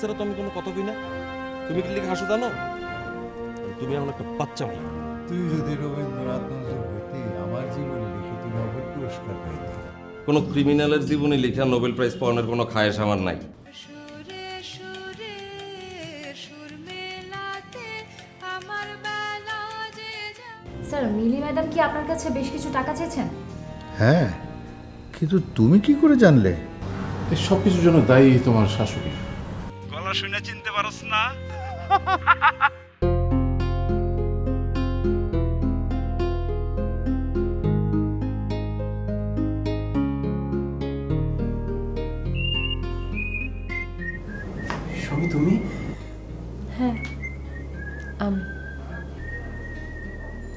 বাচ্চারা তো আমি কোনো কথা কই না। তুমি কি লিখে হাসো জানো? তুমি এখন একটা বাচ্চা মেয়ে। তুই যদি রবীন্দ্রনাথ নজরুল হইতি আমার জীবনে লিখে তুই নোবেল পুরস্কার পাইতি। কোনো ক্রিমিনালের জীবনী লেখা নোবেল প্রাইজ পাওয়ানোর কোনো খায়েশ আমার নাই। সুরে সুরে সুর মেলাতে আমার বেলা যে স্যার মিলি ম্যাডাম কি আপনার কাছে বেশ কিছু টাকা চেয়েছেন? হ্যাঁ, কিন্তু তুমি কি করে জানলে? এই সব কিছুর জন্য দায়ী তোমার শাশুড়ি। গলা শুনে চিনতে পারছ না? স্বামী তুমি? হ্যাঁ আমি।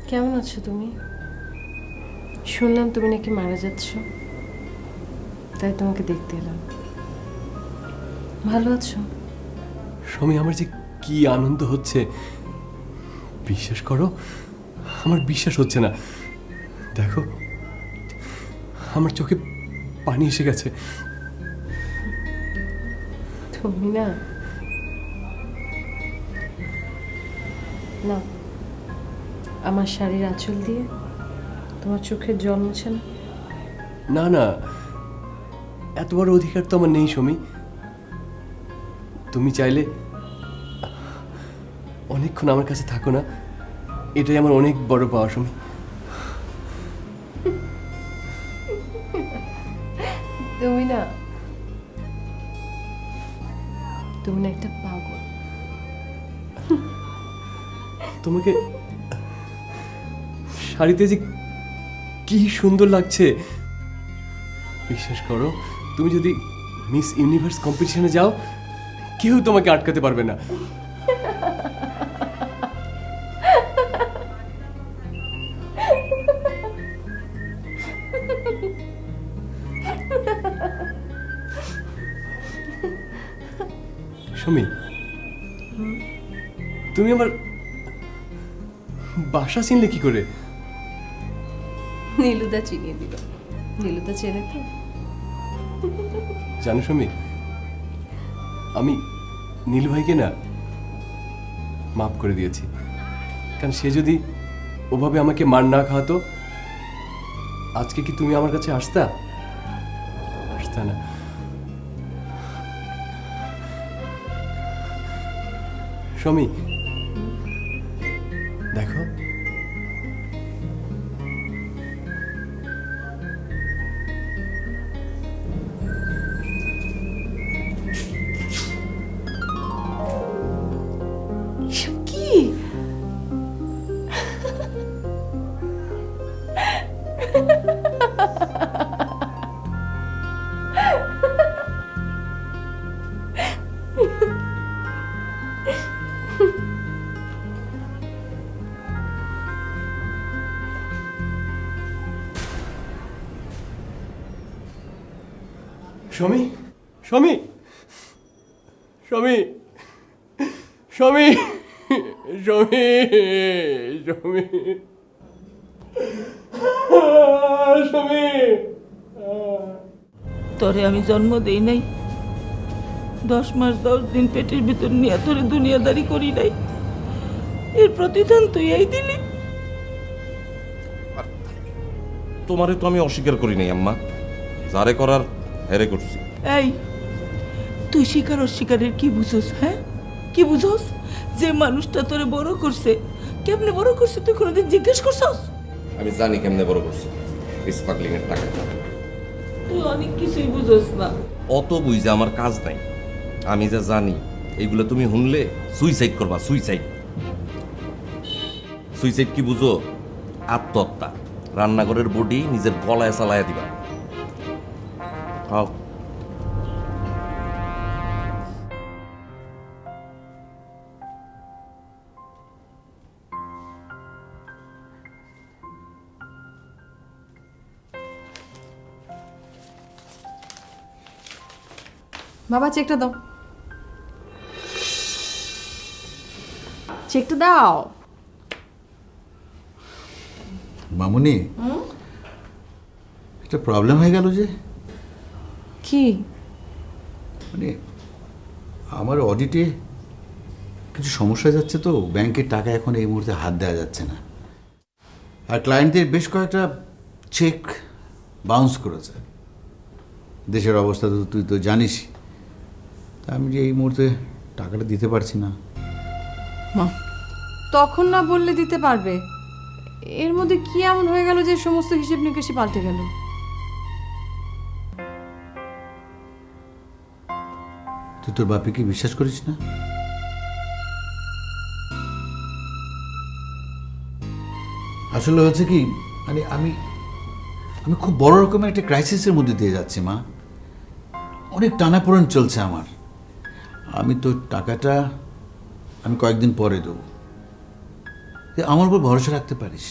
কেমন আছো তুমি? শুনলাম তুমি নাকি মারা যাচ্ছ, তাই তোমাকে দেখতে এলাম। ভালো আছো? স্বামী আমার যে কি আনন্দ হচ্ছে, বিশ্বাস করো আমার বিশ্বাস হচ্ছে না। দেখো আমার চোখে পানি এসে গেছে। তুমি না না আমার শাড়ির আঁচল দিয়ে তোমার চোখের জল মুছে না। না না, এত বড় অধিকার তো আমার নেই স্বামী। তুমি চাইলে অনেকক্ষণ আমার কাছে থাকো না, এটাই আমার অনেক বড় পাওয়া স্বামী। তুমি না তুমি না একটা পাগল। তোমাকে শাড়িতে যে কি সুন্দর লাগছে, বিশ্বাস করো তুমি যদি মিস ইউনিভার্স কম্পিটিশনে যাও কেউ তোমাকে আটকাতে পারবে না। সুমি, তুমি আমার বাসা চিনলে কি করে? নীলুদা চিনিয়ে দিল। নীলুদা চেনে তো। জানো সুমি, আমি নীলু ভাইকে না মাফ করে দিয়েছি, কারণ সে যদি ওভাবে আমাকে মার না খাওয়াতো আজকে কি তুমি আমার কাছে আসতা? আসতা না। সুমি দেখো, এসব কি? স্বামী স্বামী স্বামী স্বামী স্বামী স্বামী স্বামী। তোরে আমি জন্ম দেই নাই, 10 মাস 10 দিন পেটের ভিতর নিয়ে তোরে দুনিয়াদারি করি নাই, এর প্রতিদান তুই এই দিলি। তোমারে তো আমি অস্বীকার করি নাই আম্মা, যারে করার হেরে করছি। এই তুই স্বীকার অস্বীকারের কি বুঝোস? হ্যাঁ কি বুঝোস? যে মানুষটা তোরে বড় করছে, কেমনে বড় করছে তুই কোনোদিন জিজ্ঞেস করছস? আমি জানি কেমনে বড় করছি, স্পার্কলিং এর টাকা। তুই অনেক কিছুই বুঝোস না। অত বুঝে আমার কাজ নাই। আমি যা জানি এইগুলো তুমি শুনলে সুইসাইড করবা। সুইসাইড সুইসাইড কি বুঝো? আত্মহত্যা। রান্নাঘরের বডি নিজের গলায় চালায়া দিবা। খাও। বাবা চেকটা দাও, চেকটা দাও। মামুনি, একটা প্রবলেম হয়ে গেল যে। কি? মানে আমার অডিটে কিছু সমস্যা যাচ্ছে, তো ব্যাংকের টাকা এখন এই মুহূর্তে হাত দেওয়া যাচ্ছে না। আর ক্লায়েন্টদের বেশ কয়েকটা চেক বাউন্স করেছে। দেশের অবস্থা তো তুই তো জানিস। তা আমি যে এই মুহূর্তে টাকাটা দিতে পারছি না। মা, তখন না বললে দিতে পারবে। এর মধ্যে কি এমন হয়ে গেল যে সমস্ত হিসেব নিকেশই পাল্টে গেল? তুই তোর বাপিকে বিশ্বাস করিস না? আসলে হচ্ছে কি, মানে আমি খুব বড় রকমের একটা ক্রাইসিসের মধ্যে দিয়ে যাচ্ছি মা। অনেক টানাপোড়েন চলছে আমার। আমি তো টাকাটা আমি কয়েকদিন পরে দেবো। তুই আমার উপর ভরসা রাখতে পারিস।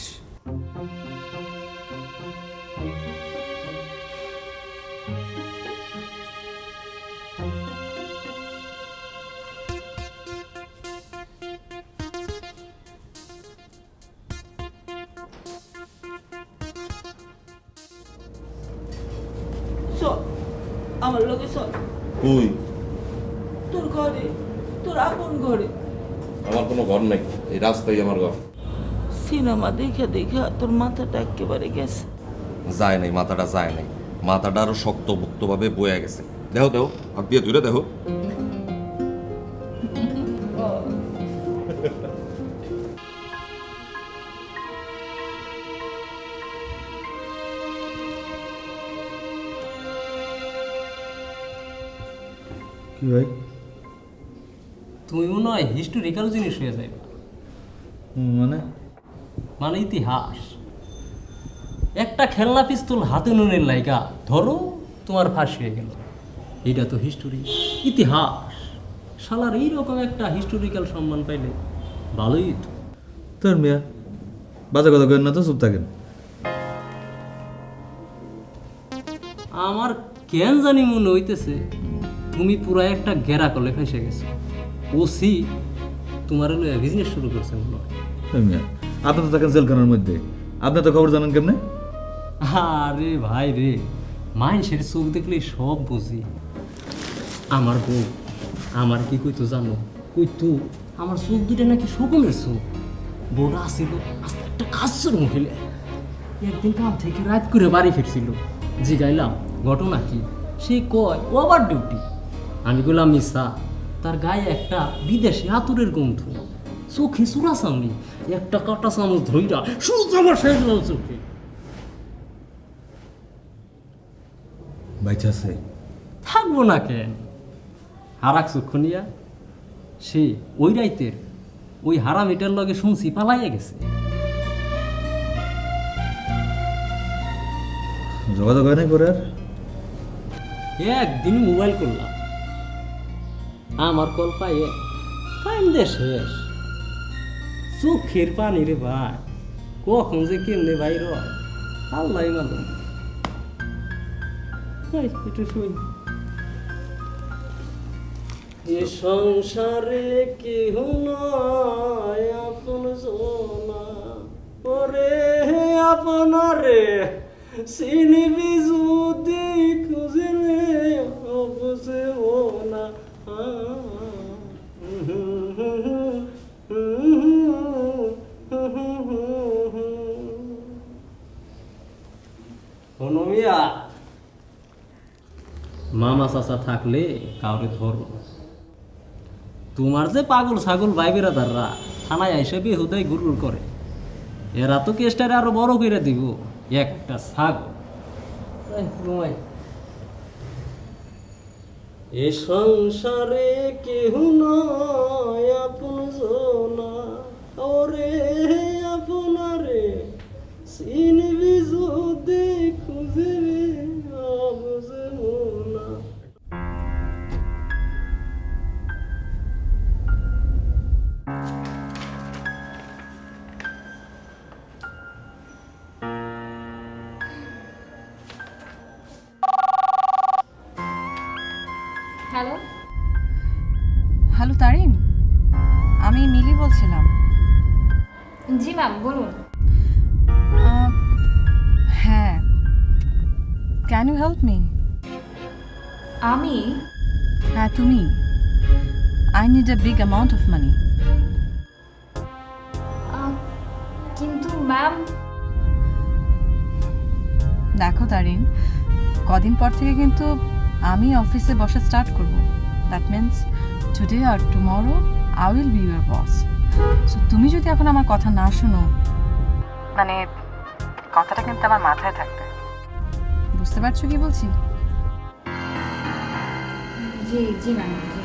চল আমার লোকে চল, তুই তোর ঘরে, তোর আপন ঘরে। আমার কোনো ঘর নেই, এই রাস্তাই আমার ঘর। সিনেমা দেখা দেখা তোর মাথাটা একেবারে গেছে। যায় নাই, মাথাটা যায় নাই, মাথাটা আরো শক্তভুক্তভাবে বয়ে গেছে। দেহ দেহ, হাত দিয়ে তুই দেহ। কি ভাই? তুমি মনে হয় হিস্টোরিক্যাল জিনিস হয়ে যাবে, মানে মানে ইতিহাস। একটা খেলনা পিস্তল হাতে নুনের লাইগা ধরো তোমার ফাঁসি হয়ে গেল, এটা তো হিস্টোরি, ইতিহাস। শালার এইরকম একটা হিস্টোরিক্যাল সম্মান পাইলে ভালোই তো। তোর মিয়া বাজে কথা কেন না তো, চুপ থাকেন। আমার কেন জানি মনে হইতেছে তুমি পুরো একটা গেরা কলে ফেসে গেছো। ওসি তোমার বিজনেস শুরু করছে মনে হয়। তোর মিয়া আপনি তো থাকেন জেলখানার মধ্যে, আপনি তো খবর জানেন কেমনে? আরে ভাই রে, মানুষের চোখ দেখলে সব বুঝি। আমার বউ আমার কি কইতো জানো? কইতো আমার চোখ দুটো নাকি শকুনের চোখ। বউটা আসছিল আস্তে একটা খাচ্ছর মহিলা। একদিন কাম থেকে রাত করে বাড়ি ফিরছিল, জিগাইলাম ঘটনা কি? সে কয় ওভার ডিউটি। আমি বললাম মিসা। তার গায়ে একটা বিদেশি আতুরের গন্ধ, চোখে চূড়া চামড়ি, একটা কাটা চামচ ধইরা সোজা আমার শেষ চোখে। বাইচা আছে? থাকবো না কেন? হারাক চক্ষু নিয়া সে ওই রাইতের ওই হারামিটার লগে শুনছি পালাইয়া গেছে। যোগাযোগ হয় নাই করে? আর একদিন মোবাইল করলাম, আমার কল পাইয়ে টাইম দে শেষ। চোখের পানি রে ভাই, কখন যে কেমনে বাইর হয় আল্লাহ মালুম। একটু শুই। এ সংসারে কেহ নয় আপন জনা, ওরে আপনারে চিনিবি যদি খুঁজলে অবুঝে না। মিয়া মামা চাচা থাকলে কাউরে ধরো। তোমার যে পাগল ছাগল ভাই বেরাদাররা থানায় আইসে বেহুদাই গুড়গুড় করে, এরা তো কেসটারে আরো বড় করে দিব। একটা ছাগল এ সংসারে কেহ নয় আপন জনা, ওরে আপনারে চিনবি যদি খুঁজবি অবুঝে না। হ্যালো, হ্যালো তারিন, আমি মিলি বলছিলাম। জি ম্যাম বলুন। হ্যাঁ, ক্যান ইউ হেল্প মি? আমি? হ্যাঁ তুমি। I need a big amount of money. কিন্তু ম্যাম, দেখো তারিন, কদিন পর থেকে কিন্তু আমি অফিসে বসা স্টার্ট করব। That means today or tomorrow I will be your boss. So তুমি যদি এখন আমার কথা না শোনো, মানে কথাটা কিন্তু আমার মাথায় থাকবে। বুঝতে পারছো কি বলছি? জি জি ম্যাম, জি।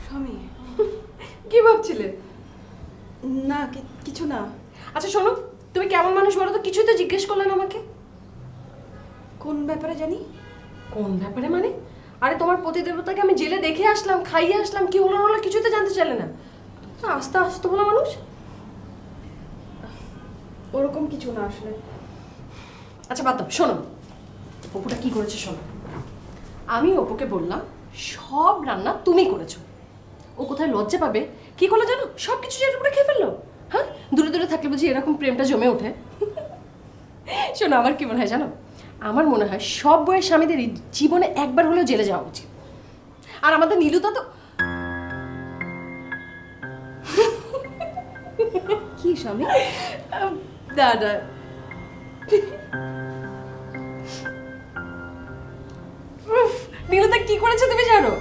স্বামী, কি ভাবছিলে? না, কিছু না। আচ্ছা শোনো, তুমি কেমন মানুষ বলো তো? কিছুই তো জিজ্ঞেস করলে না আমাকে। কোন ব্যাপারে জানি? কোন ব্যাপারে মানে? আরে তোমার পতিদেবতাকে আমি জেলে দেখে আসলাম, খাইয়ে আসলাম, কি হলো না হলো কিছুই তো জানতে চাইলে না। আস্তে আস্তে বলো মানুষ। ওরকম কিছু না আসলে। আচ্ছা বাদ দাও, শোনো অপুটা কি করেছে শোনো। আমি অপুকে বললাম সব রান্না তুমি করেছো। ও কোথায় লজ্জা পাবে? কি করলো জানো? সব কিছু যেটা করে খেয়ে ফেললো। হ্যাঁ, দূরে দূরে থাকলে বুঝি এরকম প্রেমটা জমে ওঠে? শোনো, আমার কি মনে হয় জানো? আমার মনে হয় সব বয়স স্বামীদের জীবনে একবার হলেও জেলে যাওয়া উচিত। আর আমাদের নীলুদা তো কি স্বামী? দাদা নীলুদা কি করেছে তুমি জানো?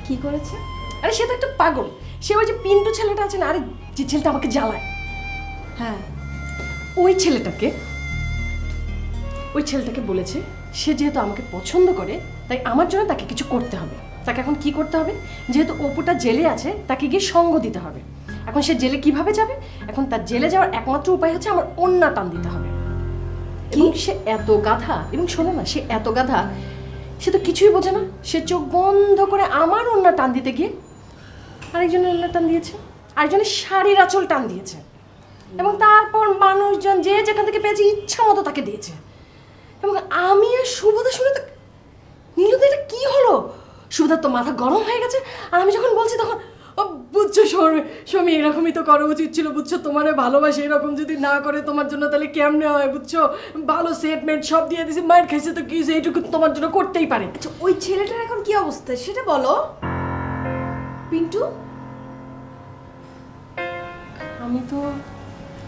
কি করেছে? আরে সে তো একটা পাগল। সে ওই যে পিন্টু ছেলেটা আছে না, আরে যে ছেলেটা আমাকে জ্বালায়, হ্যাঁ ওই ছেলেটাকে বলেছে সে যেহেতু আমাকে পছন্দ করে তাই আমার জন্য তাকে কিছু করতে হবে। তাকে এখন কি করতে হবে? যেহেতু অপুটা জেলে আছে তাকে গিয়ে সঙ্গ দিতে হবে। এখন সে জেলে কিভাবে যাবে? এখন তার জেলে যাওয়ার একমাত্র উপায় হচ্ছে আমার ওন্না টান দিতে হবে। এবং সে এত গাধা, এবং শোনো না, সে এত গাধা, সে তো কিছুই বোঝে না। সে চোখ বন্ধ করে আমার ওন্না টান দিতে গিয়ে আরেকজনের ওন্না টান দিয়েছে, আরেকজনের শাড়ির আঁচল টান দিয়েছে, এবং তারপর মানুষজন যে যেখান থেকে পেয়েছে ইচ্ছা মতো তাকে দিয়েছে। এবং আমি আর সুভদা শুনে তো, নীলুদা এটা কি হলো? সুভদার তো মাথা গরম হয়ে গেছে। আর আমি যখন বলছি তখন বুঝছো স্বামী, এরকমই তো করা উচিত ছিল, বুঝছো? তোমার ভালোবাসে, এরকম যদি না করে তোমার জন্য তাহলে কেমনে হয়? বুঝছো, ভালো সেটমেন্ট সব দিয়ে দিয়েছি, মায়ের খাইছে তো কি, এইটুকু তোমার জন্য করতেই পারে। আচ্ছা ওই ছেলেটার এখন কি অবস্থা সেটা বলো। পিন্টু, আমি তো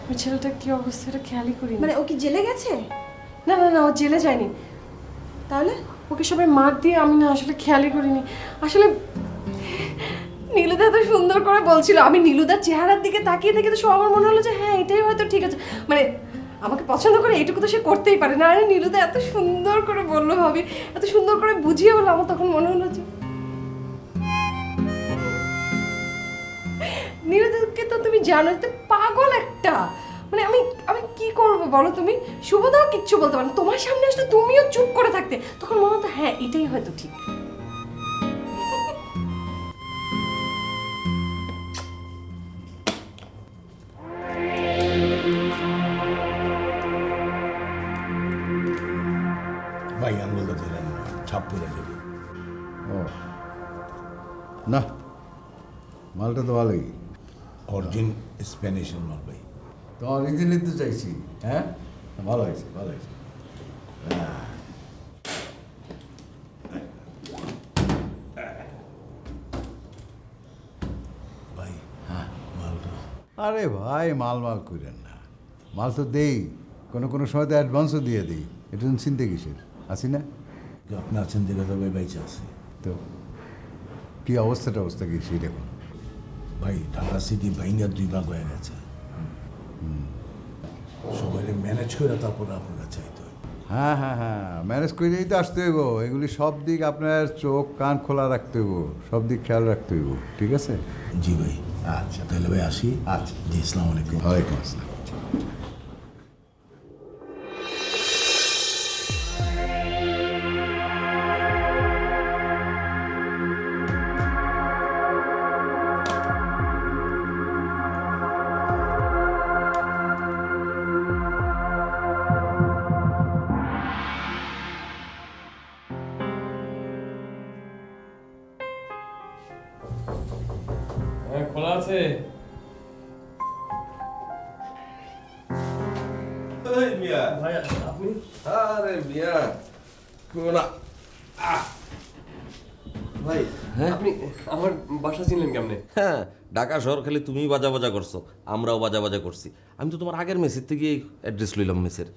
ওই ছেলেটার কি অবস্থা এটা খেয়ালই করি। মানে ও কি জেলে গেছে? না না না, ও জেলে যায়নি। তাহলে ওকে সবাই মার দিয়ে আমি না আসলে খেয়ালই করিনি। আসলে নীলুদা এত সুন্দর করে বলছিল, আমি নীলুদার চেহারার দিকে তাকিয়ে দেখে তো আমার মনে হলো যে হ্যাঁ এটাই হয়তো ঠিক আছে, মানে আমাকে পছন্দ করে এইটুকু তো সে করতেই পারে না। আরে নীলুদা এত সুন্দর করে বললো, ভাবি এত সুন্দর করে বুঝিয়ে বললো, আমার তখন মনে হলো যে নীলুদাকে তো তুমি জানো তো পাগল একটা। মানে আমি আমি কি করব বলো তুমি? শুভদাও কিচ্ছু বলতে পারে না, তোমার সামনে আসলে তুমিও চুপ করে থাকতে, তখন মনে হতো হ্যাঁ এটাই হয়তো ঠিক। ভাই আঙ্গুলটা দিলেন না, ছাপ পড়ে যাবে। ও না, মালটা তো ভালোই। অরিজিন স্প্যানিশের মাল ভাই। তো অরিজিনালি তো চাইছি। হ্যাঁ, ভালো হয়েছে, ভালো হয়েছে। ভাই মালটা। আরে ভাই, মাল করেন না, মাল তো দেই, কোনো সময় তো অ্যাডভান্সও দিয়ে দিই। এটা চিন্তা কিসের? আসি না আপনি আছেন দিকে তো ভাই বাইচে আছে। তো কি অবস্থা কি সেই দেখুন ভাই, ঢাকা সিটি ভাইঙ্গার 2 ভাগ হয়ে গেছে। সবাই ম্যানেজ করে তারপরে আপনার কাছে চাইতে হয়। হ্যাঁ, ম্যানেজ করেই তো আসতে হইব। এগুলি সব দিক আপনার চোখ কান খোলা রাখতে হইব, সব দিক খেয়াল রাখতে হইব, ঠিক আছে? জি ভাই। আচ্ছা তাহলে ভাই আসি। আচ্ছা জি, আসসালামু আলাইকুম। ওয়ালাইকুম আসসালাম। হ্যাঁ খোলা আছে। এই মিয়া, ভাই আপনি? আরে মিয়া, কইও না। ভাই হ্যাঁ? আপনি আমার বাসা চিনলেন কেমনে? হ্যাঁ, ঢাকা শহর খালি তুমিই বাজা বাজা করছো, আমরাও বাজা বাজা করছি। আমি তো তোমার আগের মেসের থেকে অ্যাড্রেস লইলাম মেসের।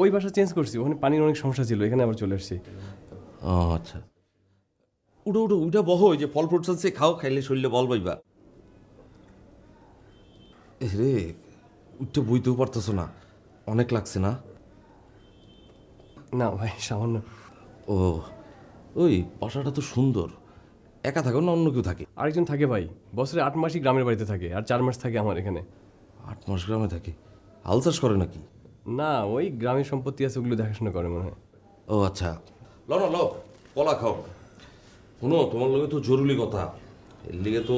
ওই বাসা চেঞ্জ করছি, ওখানে পানির অনেক সমস্যা ছিল, এখানে আবার চলে আসছি। ও আচ্ছা, উঠো উঠো, উঠা বহ, ওই যে ফল ফ্রুটস আছে, খাও, খাইলে শরীরে বল পাইবা। রে উঠতে বইতেও পারতেছো না, অনেক লাগছে না? না ভাই সামান্য। ও, ওই বাসাটা তো সুন্দর। একা থাকো না অন্য কেউ থাকে? আরেকজন থাকে ভাই, বছরে 8 মাসই গ্রামের বাড়িতে থাকে, আর 4 মাস থাকে আমার এখানে। 8 মাস গ্রামে থাকে? হাল চাষ করে নাকি? না, ওই গ্রামের সম্পত্তি আছে, ওগুলো দেখাশোনা করে মনে হয়। ও আচ্ছা, ল না ল, কলা খাও। শুনো, তোমার লগে তো জরুরি কথা, এর লিগে তো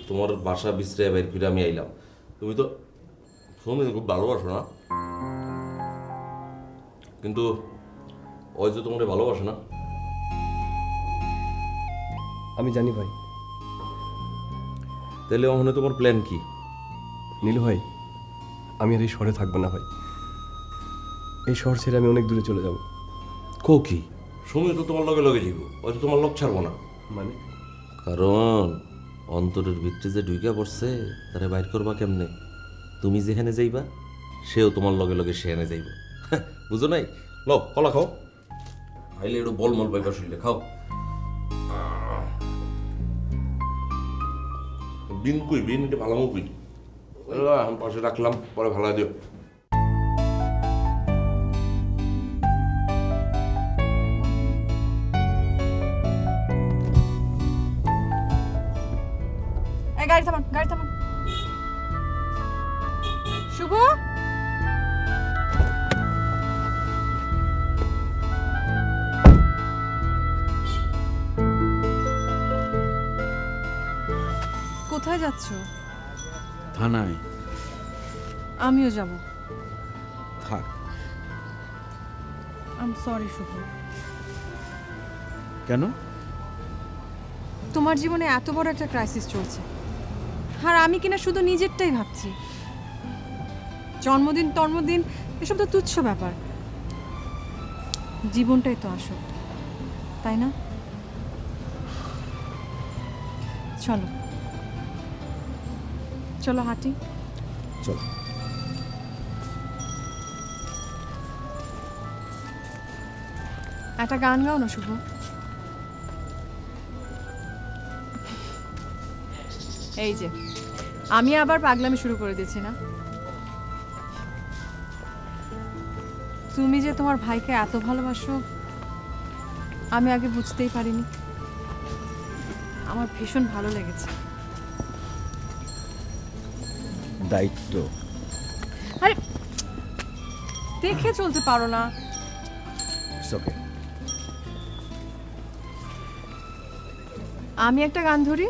তোমার বাসা বিশ্রায় বাইর ফিরে আমি আইলাম। তুমি তো শুনে খুব ভালোবাসো না? কিন্তু ওই যে তোমার ভালোবাসে না? আমি জানি ভাই। তাহলে ওখানে তোমার প্ল্যান কি? নীলু ভাই, আমি আর এই শহরে থাকবো না ভাই। এই শহর ছেড়ে আমি অনেক দূরে চলে যাব। কো কি? শুনে তো তোমার লগে লগে যাইব, হয়তো তোমার লোক ছাড়বো না। মানে? কারণ অন্তরের ভিতরে যে ঢুইকা পড়ছে তারে বাইর করবা কেমনে? তুমি যেখানে যাইবা সেও তোমার লগে লগে সেখানে যাইব। বুঝো নাই? ল কলা খাও, খাইলে একটু বল মল পাইবা শরীরে, খাও। বিন কই, বিন এটা ভালো কই, আমি পাশে রাখলাম, পরে ভালো দিও। গাড়ি থামান, গাড়ি থামান। শুভ, কোথায় যাচ্ছ? থানায়। আমিও যাব। থাক। আই এম সরি শুভ। কেন? তোমার জীবনে এত বড় একটা ক্রাইসিস চলছে, আর আমি কিনা শুধু নিজেরটাই ভাবছি। জন্মদিন টন্মদিন এসব তো তুচ্ছ ব্যাপার, জীবনটাই তো আসল, তাই না? চলো চলো হাঁটি। চলো। একটা গান গাও না শুভ। এই যে আমি আবার পাগলামি শুরু করে দিয়েছি না? তুমি যে তোমার ভাইকে এত ভালোবাসো আমি আগে বুঝতেই পারিনি। আমার ভীষণ ভালো লেগেছে। দায়িত্ব। আরে দেখে চলতে পারো না? ওকে। আমি একটা গান ধরি।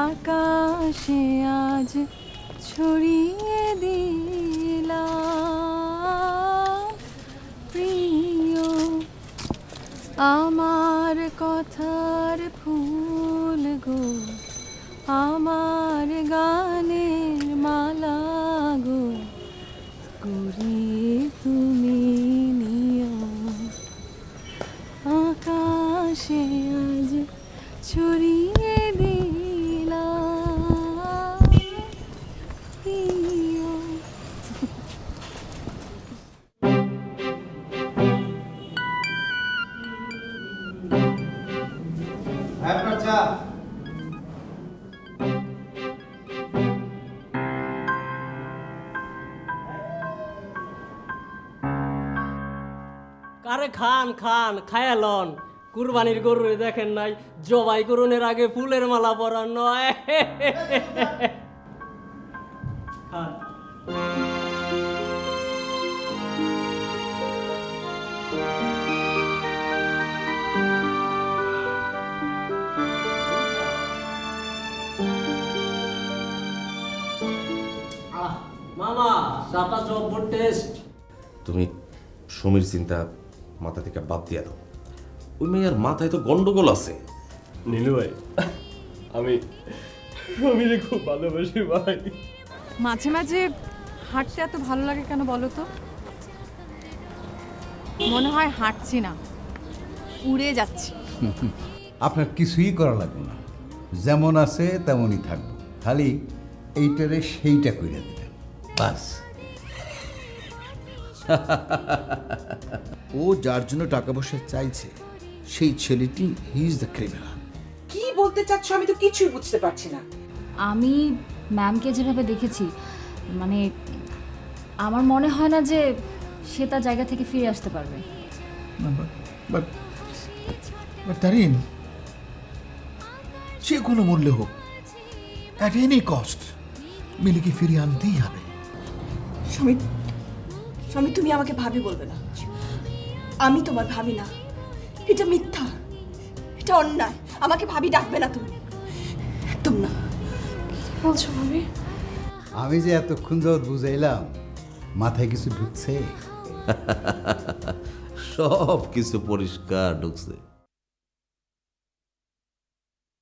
আকাশে আজ ছড়িয়ে দিলাম প্রিয় আমার কথার ফুল গো, আমার গানের মালা গো, কুড়িয়ে তুমি নিও। আকাশে আজ ছড়িয়ে দিলাম প্রিয়। কারে খান খান খায়ালন, কুরবানির গরুরে দেখেন নাই জবাই করুনের আগে ফুলের মালা পরান নয়। খান। মামা চাটা জব্বর টেস্ট। তুমি সমীর চিন্তা মাথা থেকে বাদ দিয়া দাও। ওই মেয়ের মাথায় তো গন্ডগোল আছে। নীলু ভাই, আমি রমিরে খুব ভালোবাসি ভাই। মাঝে মাঝে হাঁটতে এত ভালো লাগে কেন বলো তো? মনে হয় হাঁটছি না, উড়ে যাচ্ছি। আপনার কিছুই করা লাগবে না, যেমন আছে তেমনই থাকবো, খালি এইটারে সেইটা কইরা দিবেন বাস। ও যার জন্য টাকা পয়সা চাইছে সেই ছেলেটি হি ইজ দ্য ক্রিমিনাল। কি বলতে চাচ্ছ আমি তো কিছুই বুঝতে পারছি না। আমি ম্যামকে যেভাবে দেখেছি, মানে আমার মনে হয় না যে সে তার জায়গা থেকে ফিরে আসতে পারবে। বাট তারিন, যে কোনো মূল্যে হোক, অ্যাট এনি কস্ট মিলিকে ফিরিয়ে আনতেই হবে। স্বামী, স্বামী তুমি আমাকে ভাবি বলবে না, আমি তোমার ভাবি না, এটা মিথ্যা, এটা অন্যায়, আমাকে ভাবি ডাকবে না তুমি, একদম না। বলছো ভাবি? আমি যে এতক্ষণ যাবৎ বুঝাইলাম, মাথায় কিছু ঢুকছে? সব কিছু পরিষ্কার ঢুকছে।